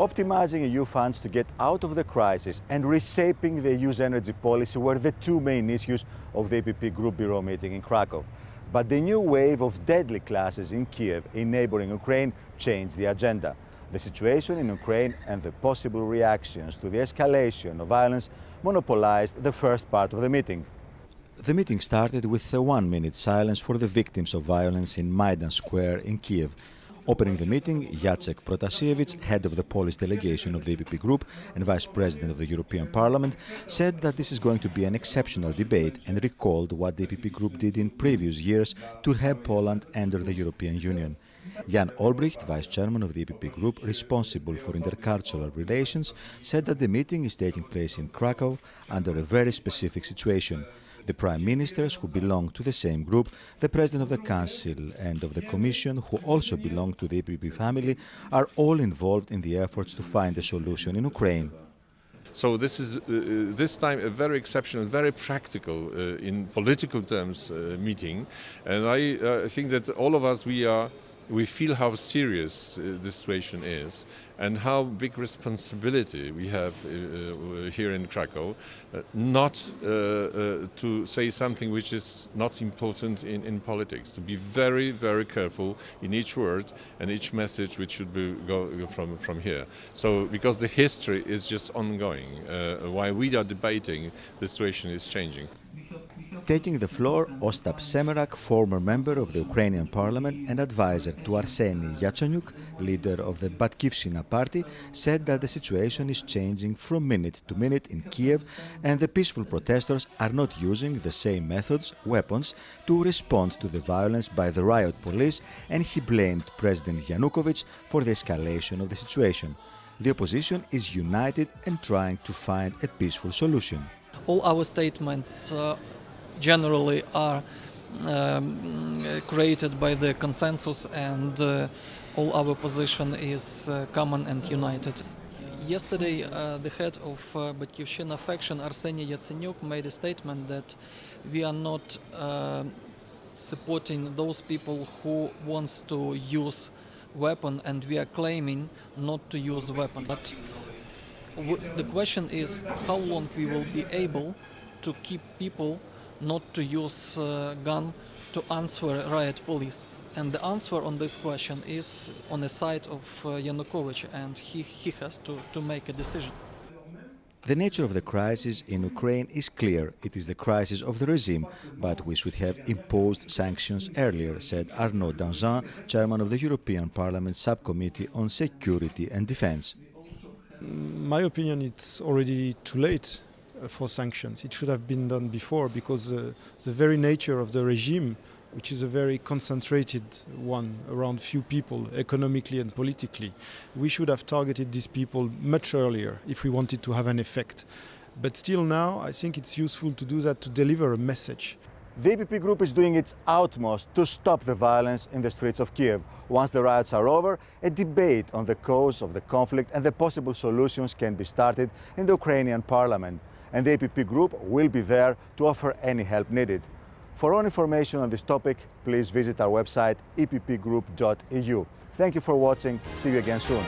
Optimizing EU funds to get out of the crisis and reshaping the EU's energy policy were the two main issues of the EPP Group Bureau meeting in Krakow. But the new wave of deadly clashes in Kiev, in neighboring Ukraine, changed the agenda. The situation in Ukraine and the possible reactions to the escalation of violence monopolized the first part of the meeting. The meeting started with a 1-minute silence for the victims of violence in Maidan Square in Kiev. Opening the meeting, Jacek Protasiewicz, head of the Polish delegation of the EPP Group and Vice President of the European Parliament, said that this is going to be an exceptional debate and recalled what the EPP Group did in previous years to help Poland enter the European Union. Jan Olbricht, Vice Chairman of the EPP Group responsible for intercultural relations, said that the meeting is taking place in Krakow under a very specific situation. The Prime Ministers who belong to the same group, the President of the Council and of the Commission, who also belong to the EPP family, are all involved in the efforts to find a solution in Ukraine. So this is this time a very exceptional, very practical, in political terms, meeting, and I think that all of us we feel how serious the situation is and how big responsibility we have here in Krakow, not to say something which is not important in politics, to be very, very careful in each word and each message which should go from here. So because the history is just ongoing, while we are debating, the situation is changing. Taking the floor, Ostap Semerak, former member of the Ukrainian parliament and advisor to Arseny Yatsenyuk, leader of the Batkivshina party, said that the situation is changing from minute to minute in Kiev and the peaceful protesters are not using the same methods, weapons, to respond to the violence by the riot police, and he blamed President Yanukovych for the escalation of the situation. The opposition is united and trying to find a peaceful solution. All our statements generally are created by the consensus, and all our position is common and united. Yesterday, the head of Batkivshina faction, Arseny Yatsenyuk, made a statement that we are not supporting those people who wants to use weapon, and we are claiming not to use weapon. But the question is how long we will be able to keep people not to use gun to answer riot police. And the answer on this question is on the side of Yanukovych, and he has to make a decision. The nature of the crisis in Ukraine is clear. It is the crisis of the regime, but we should have imposed sanctions earlier, said Arnaud Danjean, chairman of the European Parliament Subcommittee on Security and Defence. My opinion, it's already too late for sanctions. It should have been done before, because the very nature of the regime, which is a very concentrated one around few people economically and politically, we should have targeted these people much earlier if we wanted to have an effect. But still now, I think it's useful to do that to deliver a message. The EPP Group is doing its utmost to stop the violence in the streets of Kiev. Once the riots are over, a debate on the cause of the conflict and the possible solutions can be started in the Ukrainian parliament. And the EPP Group will be there to offer any help needed. For all information on this topic, please visit our website eppgroup.eu. Thank you for watching. See you again soon.